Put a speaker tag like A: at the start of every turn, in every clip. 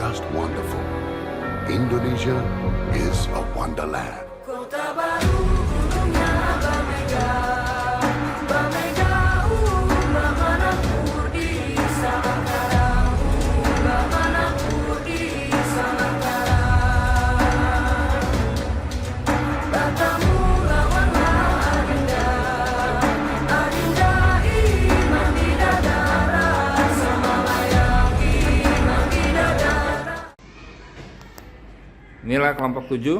A: just wonderful. Indonesia is a wonderland.
B: Kota baru dunia berbeda, berbeda manapun di Nusantara, manapun di Nusantara. Katamu lawanlah adinda, adinda iman di dada, rasa melayang iman di dada.
C: Inilah kelompok 7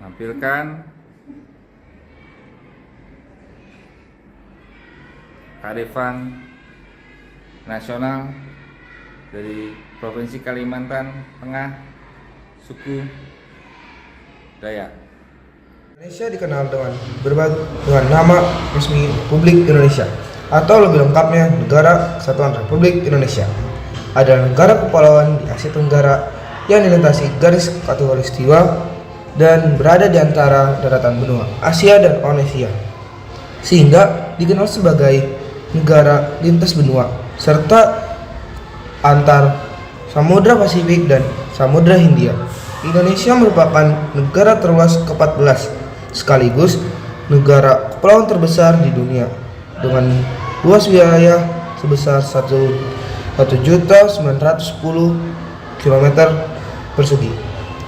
C: menampilkan kearifan nasional dari Provinsi Kalimantan Tengah, suku Dayak.
D: Indonesia dikenal dengan nama resmi Republik Indonesia atau lebih lengkapnya Negara Kesatuan Republik Indonesia. Adalah negara kepulauan di Asia Tenggara yang dilintasi garis khatulistiwa dan berada di antara daratan benua Asia dan Onesia, sehingga dikenal sebagai negara lintas benua serta antar Samudra Pasifik dan Samudra Hindia. Indonesia merupakan negara terluas ke-14 sekaligus negara kepulauan terbesar di dunia dengan luas wilayah sebesar 1.910 km persegi,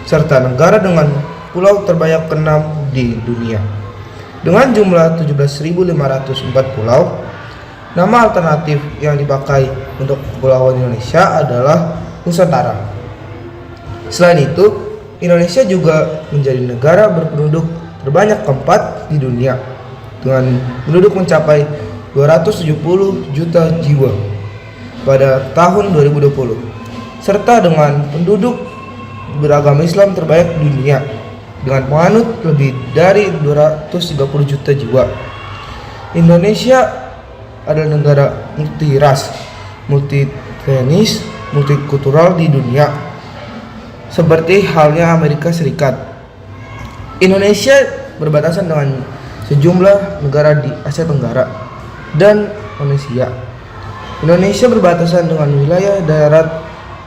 D: serta negara dengan pulau terbanyak ke-6 di dunia. Dengan jumlah 17.504 pulau, nama alternatif yang dipakai untuk kepulauan Indonesia adalah Nusantara. Selain itu, Indonesia juga menjadi negara berpenduduk terbanyak keempat di dunia dengan penduduk mencapai 270 juta jiwa pada tahun 2020, serta dengan penduduk beragama Islam terbanyak di dunia dengan penganut lebih dari 230 juta jiwa. Indonesia adalah negara multiras, multietnis, multikultural di dunia, seperti halnya Amerika Serikat. Indonesia berbatasan dengan sejumlah negara di Asia Tenggara dan Indonesia. Indonesia berbatasan dengan wilayah darat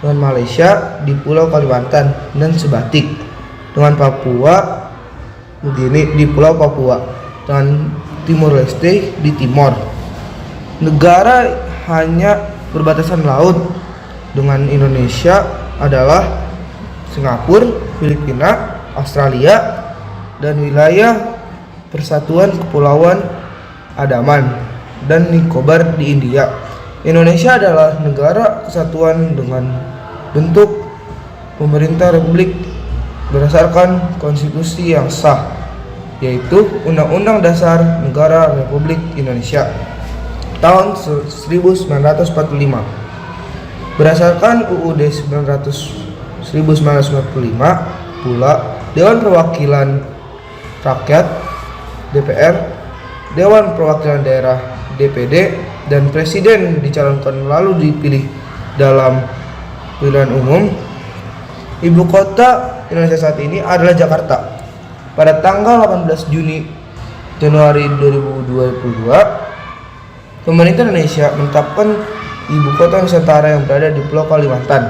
D: dengan Malaysia di Pulau Kalimantan dan sebatik, dengan Papua Nugini di Pulau Papua, dan Timor Leste di Timor. Negara hanya berbatasan laut dengan Indonesia adalah Singapura, Filipina, Australia, dan wilayah Persatuan Kepulauan Andaman dan Nicobar di India. Indonesia adalah negara kesatuan dengan bentuk pemerintah republik berdasarkan konstitusi yang sah, yaitu Undang-Undang Dasar Negara Republik Indonesia tahun 1945. Berdasarkan UUD 1945 pula, Dewan Perwakilan Rakyat DPR, Dewan Perwakilan Daerah DPD, dan Presiden dicalonkan lalu dipilih dalam pemilihan umum. Ibu kota Indonesia saat ini adalah Jakarta. Pada tanggal 18 Januari 2022, pemerintah Indonesia menetapkan ibu kota Nusantara yang berada di Pulau Kalimantan,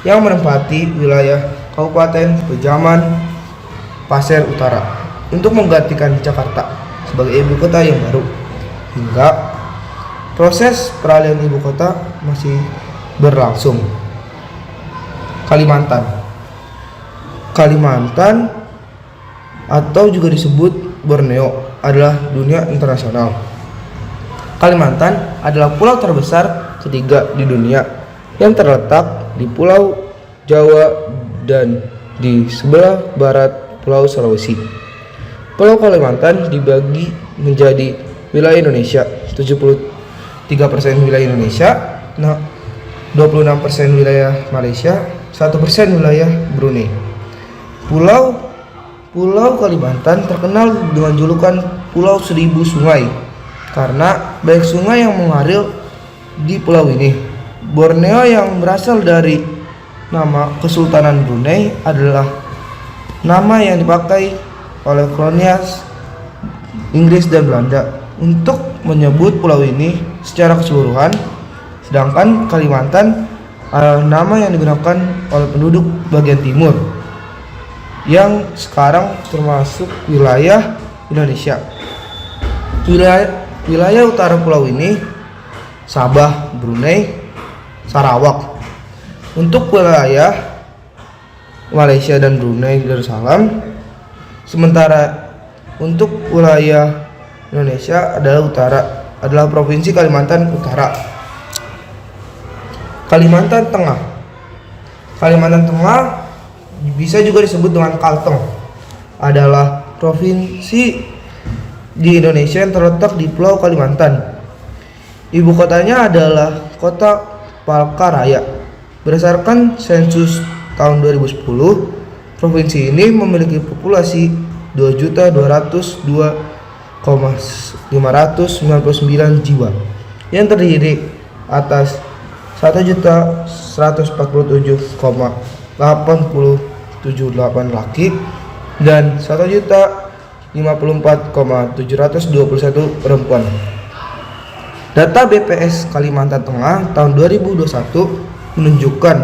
D: yang menempati wilayah Kabupaten Pajaman Pasir Utara, untuk menggantikan Jakarta sebagai ibu kota yang baru. Hingga proses peralihan ibu kota masih berlangsung. Kalimantan atau juga disebut Borneo adalah dunia internasional. Kalimantan adalah pulau terbesar ketiga di dunia yang terletak di Pulau Jawa dan di sebelah barat Pulau Sulawesi. Pulau Kalimantan dibagi menjadi wilayah Indonesia, 73% wilayah Indonesia, 26% wilayah Malaysia, 1% wilayah Brunei. Pulau Kalimantan terkenal dengan julukan Pulau Seribu Sungai karena banyak sungai yang mengalir di pulau ini. Borneo yang berasal dari nama Kesultanan Brunei adalah nama yang dipakai oleh kolonial Inggris dan Belanda untuk menyebut pulau ini secara keseluruhan. Sedangkan Kalimantan adalah nama yang digunakan oleh penduduk bagian timur yang sekarang termasuk wilayah Indonesia. Wilayah utara pulau ini Sabah, Brunei, Sarawak. Untuk wilayah Malaysia dan Brunei Darussalam. Sementara untuk wilayah Indonesia adalah Provinsi Kalimantan Utara. Kalimantan Tengah. Kalimantan Tengah bisa juga disebut dengan Kalteng. Adalah provinsi di Indonesia yang terletak di Pulau Kalimantan. Ibu kotanya adalah Kota Palangkaraya. Berdasarkan sensus tahun 2010, provinsi ini memiliki populasi 2.202.599 jiwa yang terdiri atas 1.147,878 laki dan 1.054,721 perempuan. Data BPS Kalimantan Tengah tahun 2021 menunjukkan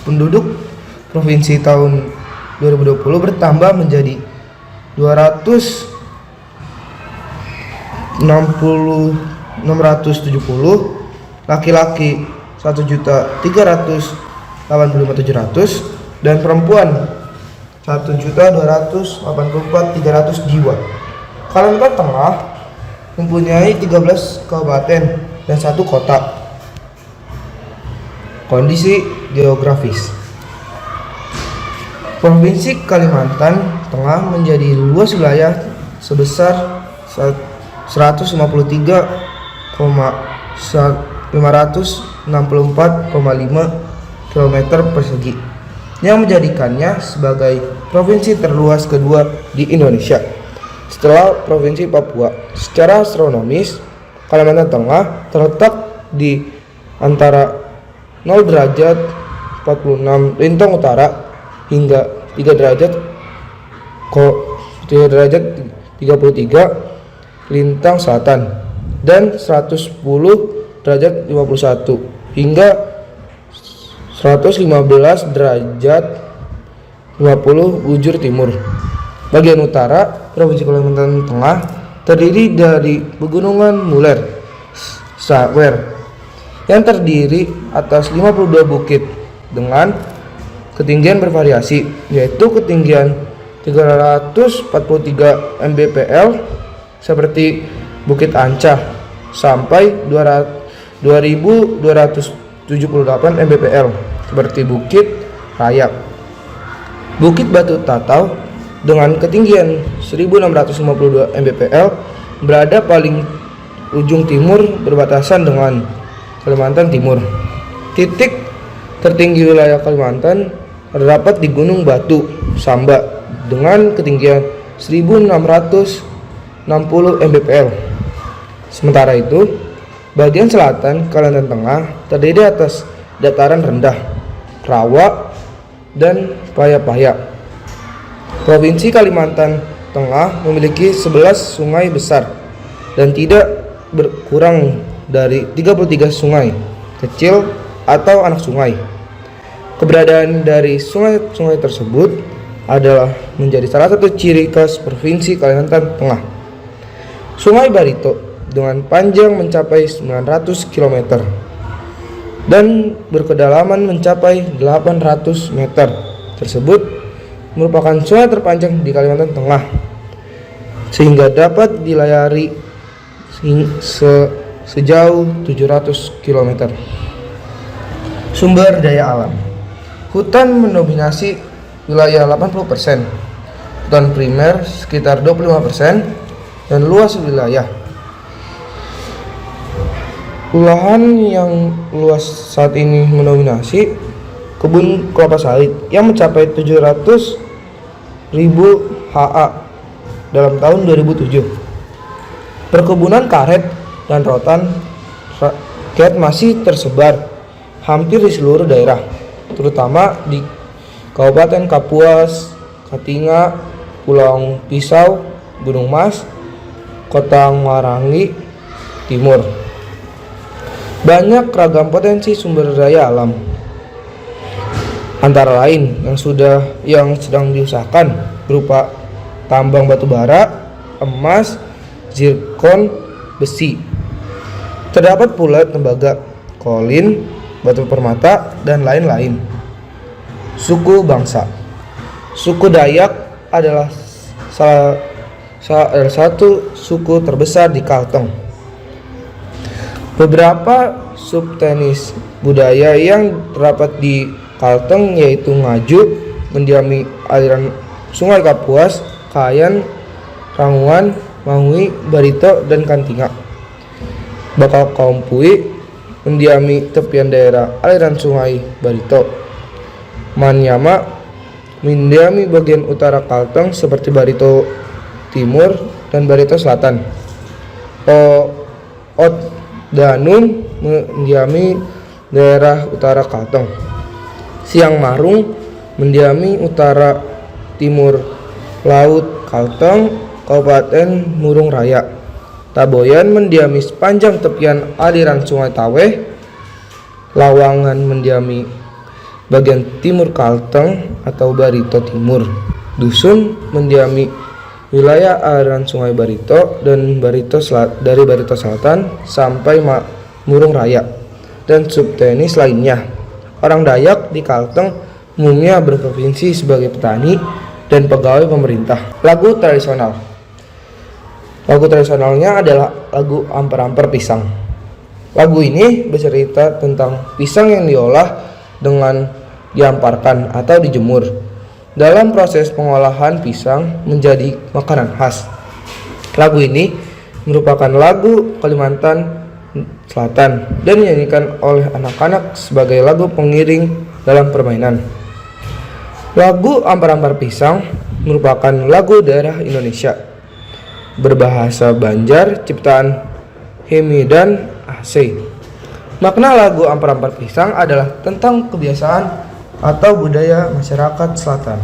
D: penduduk provinsi tahun 2020 bertambah menjadi 670, laki-laki 1.385.700 dan perempuan 1.284.300 jiwa. Kalimantan Tengah mempunyai 13 kabupaten dan 1 kota. Kondisi geografis. Provinsi Kalimantan Tengah menjadi luas wilayah sebesar 154,564,5 km persegi yang menjadikannya sebagai provinsi terluas kedua di Indonesia setelah Provinsi Papua. Secara astronomis, Kalimantan Tengah terletak di antara 0 derajat 46 lintang utara hingga 3 derajat 33 lintang selatan dan 110 derajat 51 hingga 115 derajat 50 bujur timur. Bagian utara Provinsi Kalimantan Tengah terdiri dari Pegunungan Muler, Sawer yang terdiri atas 52 bukit dengan ketinggian bervariasi, yaitu ketinggian 343 mdpl seperti Bukit Ancah sampai 2278 mdpl seperti Bukit Raya. Bukit Batu Tatau dengan ketinggian 1652 mdpl berada paling ujung timur berbatasan dengan Kalimantan Timur. Titik tertinggi wilayah Kalimantan terdapat di Gunung Batu Samba dengan ketinggian 1660 mdpl. Sementara itu, bagian selatan Kalimantan Tengah terdiri atas dataran rendah, rawa, dan paya-paya. Provinsi Kalimantan Tengah memiliki 11 sungai besar dan tidak berkurang dari 33 sungai kecil atau anak sungai. Keberadaan dari sungai-sungai tersebut adalah menjadi salah satu ciri khas Provinsi Kalimantan Tengah. Sungai Barito dengan panjang mencapai 900 km dan berkedalaman mencapai 800 meter tersebut merupakan sungai terpanjang di Kalimantan Tengah sehingga dapat dilayari sejauh 700 km. Sumber daya alam. Hutan mendominasi wilayah 80%, hutan primer sekitar 25%, dan luas wilayah. Lahan yang luas saat ini mendominasi kebun kelapa sawit yang mencapai 700.000 ha dalam tahun 2007. Perkebunan karet dan rotan rakyat masih tersebar hampir di seluruh daerah, terutama di Kabupaten Kapuas, Katinga, Pulau Pisau, Gunung Mas, Kota Marangi Timur. Banyak ragam potensi sumber daya alam, antara lain yang sedang diusahakan berupa tambang batu bara, emas, zirkon, besi. Terdapat pula tembaga, kolin, batu permata, dan lain-lain. Suku bangsa. Suku Dayak adalah salah satu suku terbesar di Kalteng. Beberapa subtenis budaya yang terdapat di Kalteng yaitu Ngaju, mendiami aliran Sungai Kapuas, Kayan, Ranguan, Mangui, Barito, dan Kantinga. Bakal kaum Pui, mendiami tepian daerah aliran Sungai Barito. Manyama, mendiami bagian utara Kalteng seperti Barito Timur dan Barito Selatan. Danum, mendiami daerah utara Kalteng. Siang Marung, mendiami utara timur laut Kalteng, Kabupaten Murung Raya. Taboyan mendiami sepanjang tepian aliran Sungai Taweh. Lawangan mendiami bagian timur Kalteng atau Barito Timur. Dusun mendiami wilayah aliran Sungai Barito dan dari Barito Selatan sampai Murung Raya dan subtenis lainnya. Orang Dayak di Kalteng umumnya berprofesi sebagai petani dan pegawai pemerintah. Lagu tradisional. Lagu tradisionalnya adalah lagu Ampar-Ampar Pisang. Lagu ini bercerita tentang pisang yang diolah dengan diamparkan atau dijemur. Dalam proses pengolahan pisang menjadi makanan khas. Lagu ini merupakan lagu Kalimantan Selatan dan dinyanyikan oleh anak-anak sebagai lagu pengiring dalam permainan. Lagu Ampar-Ampar Pisang merupakan lagu daerah Indonesia berbahasa Banjar ciptaan Hemidan Aceh. Makna lagu Ampar-Ampar Pisang adalah tentang kebiasaan atau budaya masyarakat selatan.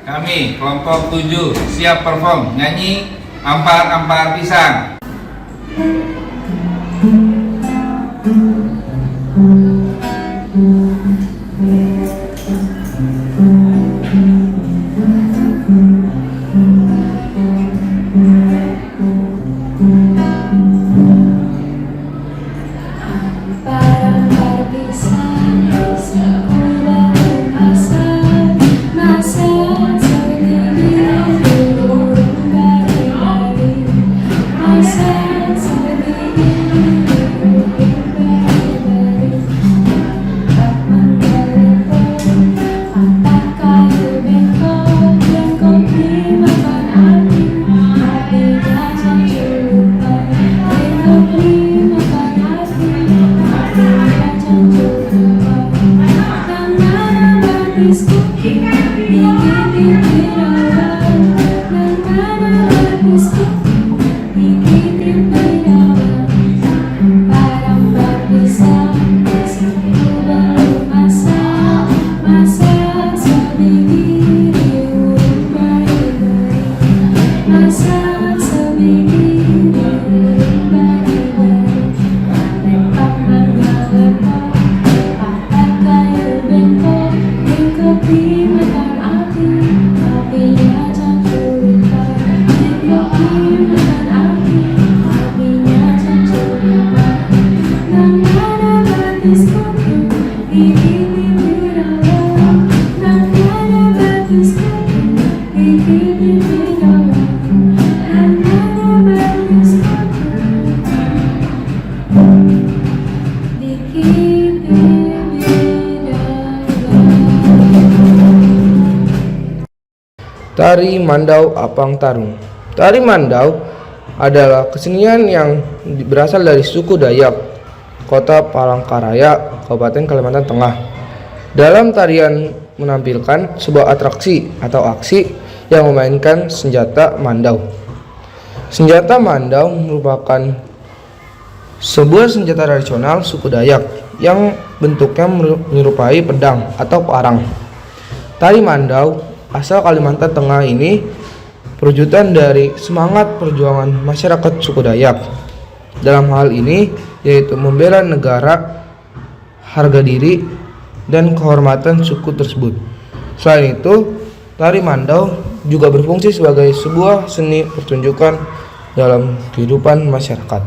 C: Kami kelompok 7 siap perform nyanyi Ampar-Ampar Pisang.
B: Ampar-ampar pisang, sebuah asal, masak sebiji burung bari-bari, masak sebiji burung bari-bari. Tak menggelepon, patah kayu bengkok, bengkok dimakan api, apinya cancurkan, bengkok dimakan api. Masak sebiji burung bari-bari, lepak menggelepon, patah kayu bengkok, bengkok dimakan api, apinya cancurkan, bengkok dimakan api, apinya cancurkan. Nang ada batis kopi, gigi birawa, nang ada batis kopi, gigi birawa, nang ada batis kopi, gigi birawa.
D: Tari Mandau Apang Tarung. Tari Mandau adalah kesenian yang berasal dari suku Dayak, Kota Palangkaraya, Kabupaten Kalimantan Tengah. Dalam tarian menampilkan sebuah atraksi atau aksi yang memainkan senjata mandau. Senjata mandau merupakan sebuah senjata tradisional suku Dayak yang bentuknya menyerupai pedang atau parang. Tari mandau asal Kalimantan Tengah ini perwujudan dari semangat perjuangan masyarakat suku Dayak. Dalam hal ini yaitu membela negara, harga diri, dan kehormatan suku tersebut. Selain itu, tari mandau juga berfungsi sebagai sebuah seni pertunjukan dalam kehidupan masyarakat.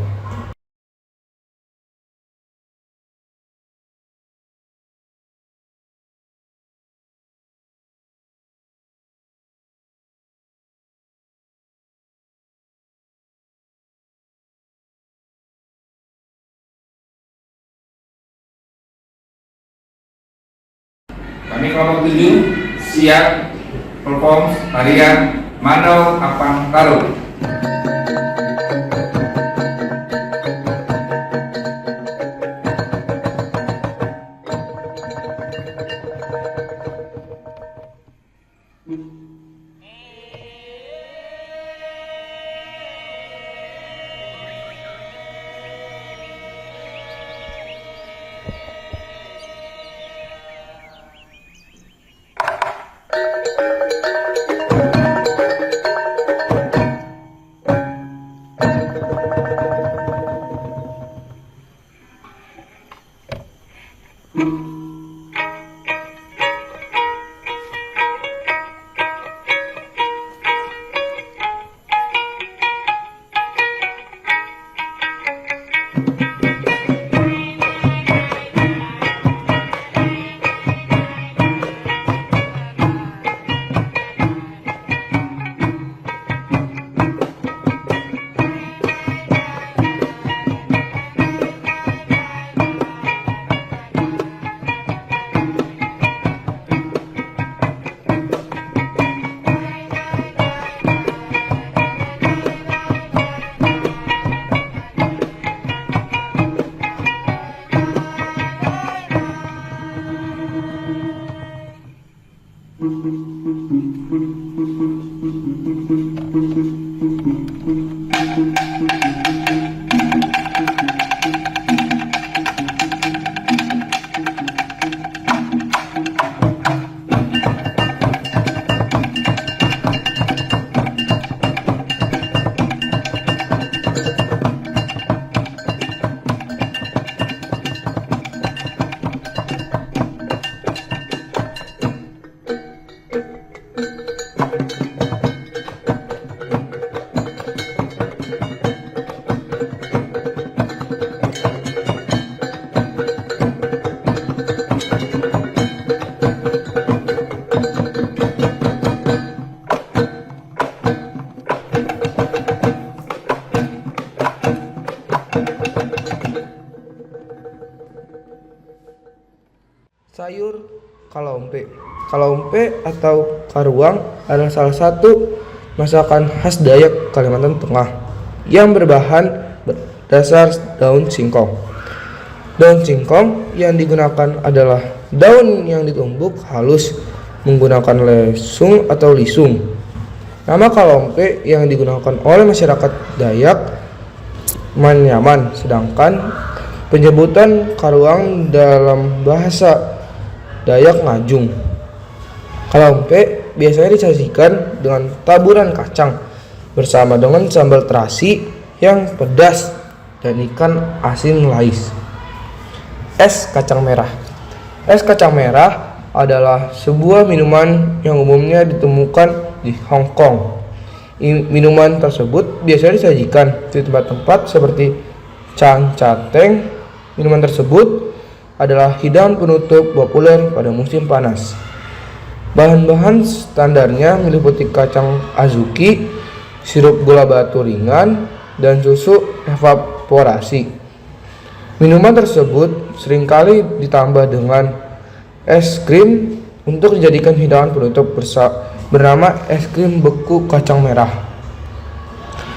C: Kami kelompok 7 siap perform tarian Mandau Apang Taruh.
D: Sayur kalaumpe. Kalaumpe atau karuang adalah salah satu masakan khas Dayak Kalimantan Tengah yang berbahan dasar daun singkong. Daun singkong yang digunakan adalah daun yang ditumbuk halus menggunakan lesung atau lisung. Nama kalaumpe yang digunakan oleh masyarakat Dayak Manyaman, sedangkan penyebutan karuang dalam bahasa Dayak Ngajung. Kalaumpe biasanya disajikan dengan taburan kacang bersama dengan sambal terasi yang pedas dan ikan asin lais. Es kacang merah. Es kacang merah adalah sebuah minuman yang umumnya ditemukan di Hong Kong. Minuman tersebut biasanya disajikan di tempat-tempat seperti Chan Cateng. Minuman tersebut adalah hidangan penutup populer pada musim panas. Bahan-bahan standarnya meliputi kacang azuki, sirup gula batu ringan, dan susu evaporasi. Minuman tersebut seringkali ditambah dengan es krim untuk dijadikan hidangan penutup bernama es krim beku kacang merah.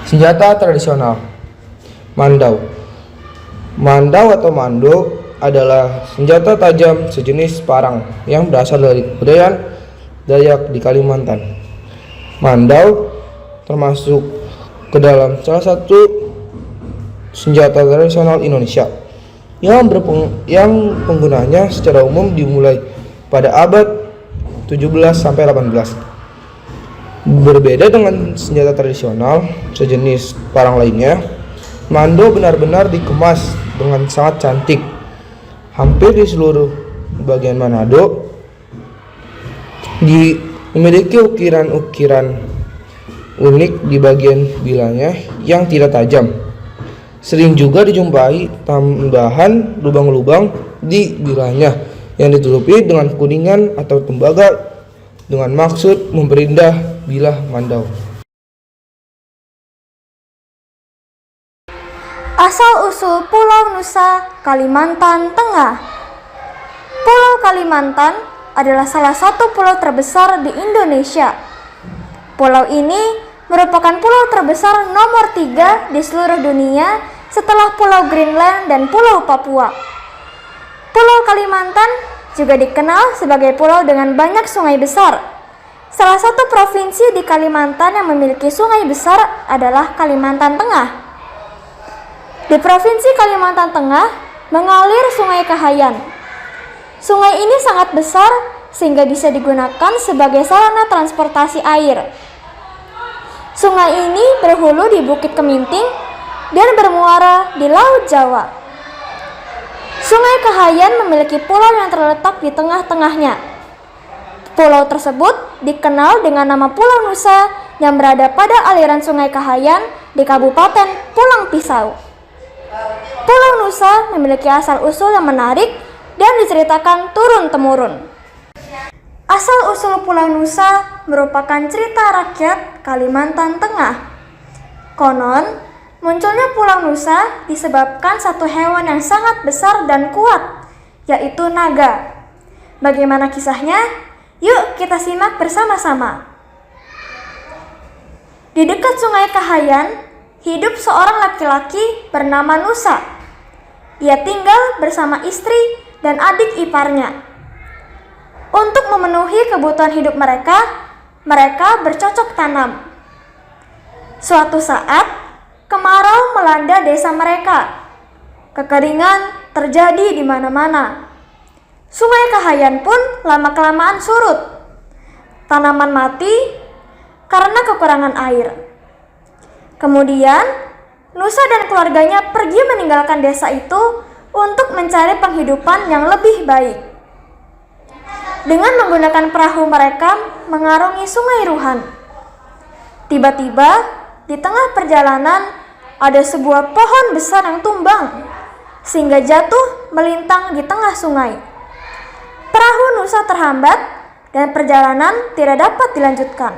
D: Senjata tradisional mandau. Mandau atau mando adalah senjata tajam sejenis parang yang berasal dari kebudayaan Dayak di Kalimantan. Mandau termasuk ke dalam salah satu senjata tradisional Indonesia yang penggunanya secara umum dimulai pada abad 17 sampai 18. Berbeda dengan senjata tradisional sejenis parang lainnya, mando benar-benar dikemas dengan sangat cantik. Hampir di seluruh bagian Manado memiliki ukiran-ukiran unik di bagian bilanya yang tidak tajam. Sering juga dijumpai tambahan lubang-lubang di bilanya yang ditutupi dengan kuningan atau tembaga dengan maksud memperindah bilah mandau.
E: Asal-usul Pulau Nusa, Kalimantan Tengah. Pulau Kalimantan adalah salah satu pulau terbesar di Indonesia. Pulau ini merupakan pulau terbesar nomor 3 di seluruh dunia setelah Pulau Greenland dan Pulau Papua. Pulau Kalimantan juga dikenal sebagai pulau dengan banyak sungai besar. Salah satu provinsi di Kalimantan yang memiliki sungai besar adalah Kalimantan Tengah. Di Provinsi Kalimantan Tengah mengalir Sungai Kahayan. Sungai ini sangat besar sehingga bisa digunakan sebagai sarana transportasi air. Sungai ini berhulu di Bukit Keminting dan bermuara di Laut Jawa. Sungai Kahayan memiliki pulau yang terletak di tengah-tengahnya. Pulau tersebut dikenal dengan nama Pulau Nusa yang berada pada aliran Sungai Kahayan di Kabupaten Pulang Pisau. Pulau Nusa memiliki asal-usul yang menarik dan diceritakan turun-temurun. Asal-usul Pulau Nusa merupakan cerita rakyat Kalimantan Tengah. Konon, munculnya Pulau Nusa disebabkan satu hewan yang sangat besar dan kuat, yaitu naga. Bagaimana kisahnya? Yuk kita simak bersama-sama. Di dekat Sungai Kahayan, hidup seorang laki-laki bernama Nusa. Ia tinggal bersama istri dan adik iparnya. Untuk memenuhi kebutuhan hidup mereka bercocok tanam. Suatu saat, kemarau melanda desa mereka. Kekeringan terjadi di mana-mana. Sungai Kahayan pun lama-kelamaan surut. Tanaman mati karena kekurangan air. Kemudian, Nusa dan keluarganya pergi meninggalkan desa itu untuk mencari penghidupan yang lebih baik. Dengan menggunakan perahu mereka mengarungi Sungai Ruhan. Tiba-tiba, di tengah perjalanan ada sebuah pohon besar yang tumbang, sehingga jatuh melintang di tengah sungai. Perahu Nusa terhambat dan perjalanan tidak dapat dilanjutkan.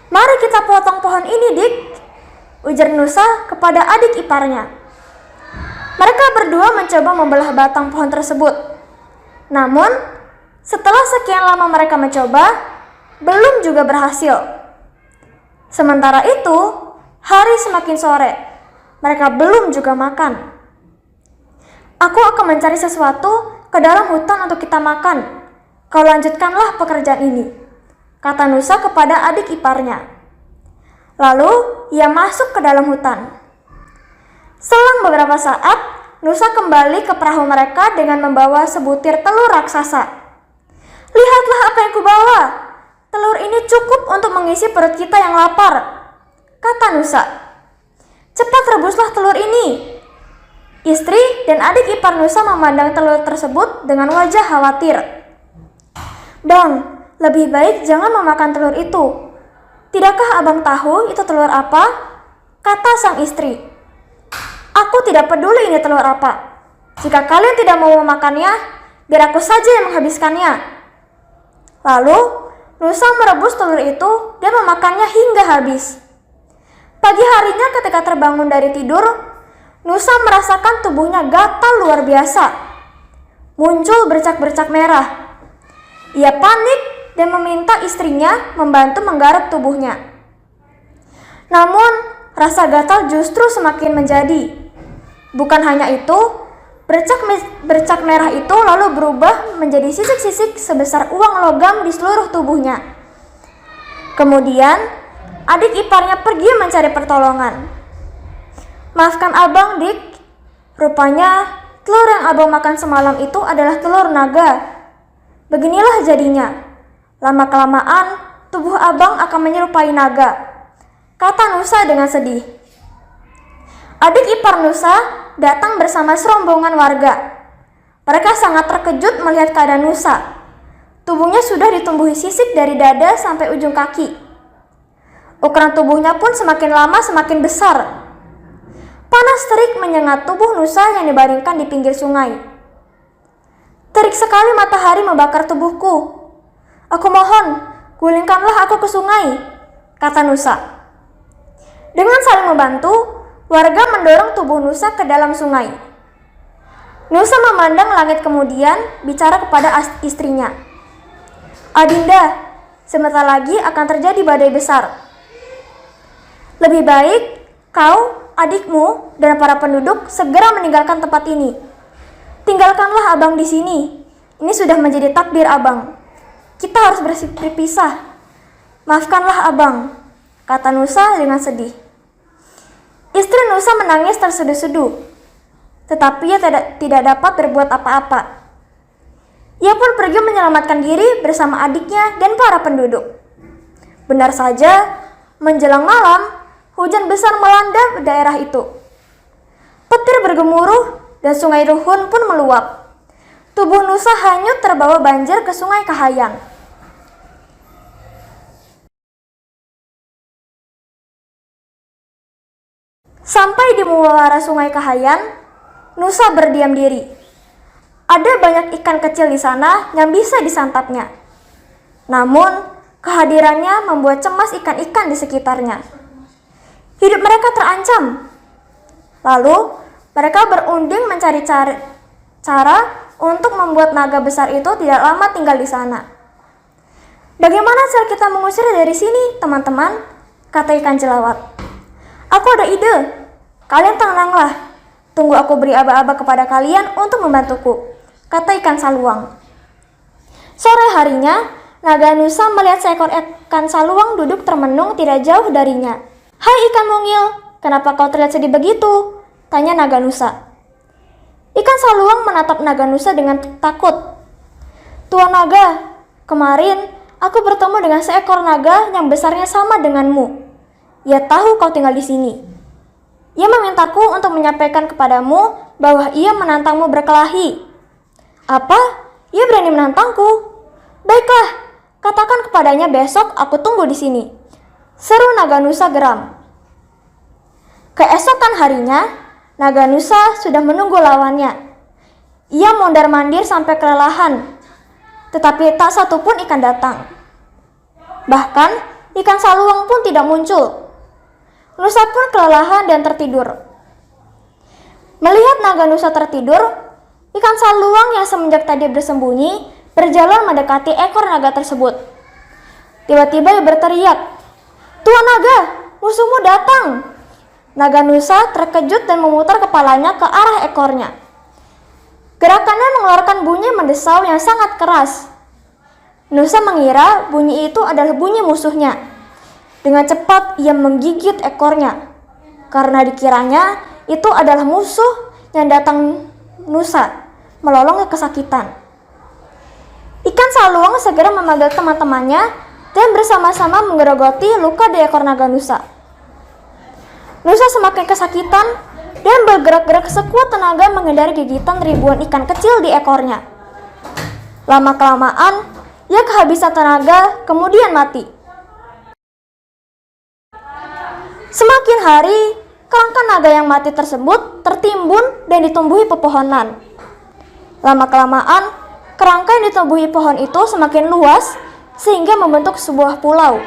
E: "Mari kita potong pohon ini, Dik," ujar Nusa kepada adik iparnya. Mereka berdua mencoba membelah batang pohon tersebut. Namun, setelah sekian lama mereka mencoba, belum juga berhasil. Sementara itu, hari semakin sore. Mereka belum juga makan. "Aku akan mencari sesuatu ke dalam hutan untuk kita makan. Kau lanjutkanlah pekerjaan ini," kata Nusa kepada adik iparnya. Lalu, ia masuk ke dalam hutan. Selang beberapa saat, Nusa kembali ke perahu mereka dengan membawa sebutir telur raksasa. "Lihatlah apa yang kubawa. Telur ini cukup untuk mengisi perut kita yang lapar," kata Nusa. "Cepat rebuslah telur ini." Istri dan adik ipar Nusa memandang telur tersebut dengan wajah khawatir. "Bang, lebih baik jangan memakan telur itu. Tidakkah abang tahu itu telur apa?" kata sang istri. "Aku tidak peduli ini telur apa. Jika kalian tidak mau memakannya, biar aku saja yang menghabiskannya." Lalu, Nusa merebus telur itu dan memakannya hingga habis. Pagi harinya ketika terbangun dari tidur, Nusa merasakan tubuhnya gatal luar biasa. Muncul bercak-bercak merah. Ia panik dan meminta istrinya membantu menggaruk tubuhnya. Namun, rasa gatal justru semakin menjadi. Bukan hanya itu, bercak merah itu lalu berubah menjadi sisik-sisik sebesar uang logam di seluruh tubuhnya. Kemudian, adik iparnya pergi mencari pertolongan. "Maafkan abang, Dik. Rupanya telur yang abang makan semalam itu adalah telur naga. Beginilah jadinya. Lama-kelamaan tubuh abang akan menyerupai naga," kata Nusa dengan sedih. Adik ipar Nusa datang bersama serombongan warga. Mereka sangat terkejut melihat keadaan Nusa. Tubuhnya sudah ditumbuhi sisik dari dada sampai ujung kaki. Ukuran tubuhnya pun semakin lama semakin besar. Panas terik menyengat tubuh Nusa yang dibaringkan di pinggir sungai. "Terik sekali matahari membakar tubuhku. Aku mohon, gulingkanlah aku ke sungai," kata Nusa. Dengan saling membantu, warga mendorong tubuh Nusa ke dalam sungai. Nusa memandang langit kemudian bicara kepada istrinya. "Adinda, sebentar lagi akan terjadi badai besar. Lebih baik kau, adikmu, dan para penduduk segera meninggalkan tempat ini. Tinggalkanlah abang di sini. Ini sudah menjadi takdir abang. Kita harus berpisah. Maafkanlah abang," kata Nusa dengan sedih. Istri Nusa menangis terseduh-seduh, tetapi ia tidak dapat berbuat apa-apa. Ia pun pergi menyelamatkan diri bersama adiknya dan para penduduk. Benar saja, menjelang malam, hujan besar melanda daerah itu. Petir bergemuruh dan sungai Ruhun pun meluap. Tubuh Nusa hanyut terbawa banjir ke sungai Kahayan. Sampai di muara sungai Kahayan, Nusa berdiam diri. Ada banyak ikan kecil di sana yang bisa disantapnya. Namun, kehadirannya membuat cemas ikan-ikan di sekitarnya. Hidup mereka terancam. Lalu, mereka berunding mencari cara untuk membuat naga besar itu tidak lama tinggal di sana. "Bagaimana cara kita mengusir dari sini, teman-teman?" kata ikan jelawat. "Aku ada ide. Kalian tenanglah. Tunggu aku beri aba-aba kepada kalian untuk membantuku," kata ikan saluang. Sore harinya, naga Nusa melihat seekor ikan saluang duduk termenung tidak jauh darinya. "Hai ikan mungil, kenapa kau terlihat sedih begitu?" tanya naga Nusa. Ikan saluang menatap naga Nusa dengan takut. "Tuan naga, kemarin aku bertemu dengan seekor naga yang besarnya sama denganmu. Ia tahu kau tinggal di sini. Ia memintaku untuk menyampaikan kepadamu bahwa ia menantangmu berkelahi." "Apa? Ia berani menantangku? Baiklah, katakan kepadanya besok aku tunggu di sini," seru naga Nusa geram. Keesokan harinya, naga Nusa sudah menunggu lawannya. Ia mondar-mandir sampai kelelahan, tetapi tak satu pun ikan datang. Bahkan, ikan saluang pun tidak muncul. Nusa pun kelelahan dan tertidur. Melihat naga Nusa tertidur, ikan saluang yang semenjak tadi bersembunyi berjalan mendekati ekor naga tersebut. Tiba-tiba ia berteriak, "Tuan naga, musuhmu datang!" Naga Nusa terkejut dan memutar kepalanya ke arah ekornya. Gerakannya mengeluarkan bunyi mendesau yang sangat keras. Nusa mengira bunyi itu adalah bunyi musuhnya. Dengan cepat ia menggigit ekornya, karena dikiranya itu adalah musuh yang datang Nusa, melolong kesakitan. Ikan saluang segera memanggil teman-temannya dan bersama-sama menggerogoti luka di ekor naga Nusa. Nusa semakin kesakitan dan bergerak-gerak sekuat tenaga menghindari gigitan ribuan ikan kecil di ekornya. Lama-kelamaan, ia kehabisan tenaga kemudian mati. Semakin hari, kerangka naga yang mati tersebut tertimbun dan ditumbuhi pepohonan. Lama-kelamaan, kerangka yang ditumbuhi pohon itu semakin luas sehingga membentuk sebuah pulau.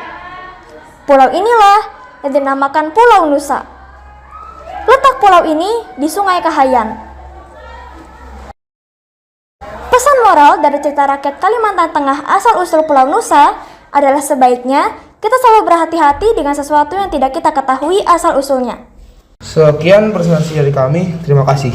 E: Pulau inilah yang dinamakan Pulau Nusa. Letak pulau ini di Sungai Kahayan. Pesan moral dari cerita rakyat Kalimantan Tengah asal-usul Pulau Nusa adalah sebaiknya kita selalu berhati-hati dengan sesuatu yang tidak kita ketahui asal-usulnya.
D: Sekian presentasi dari kami. Terima kasih.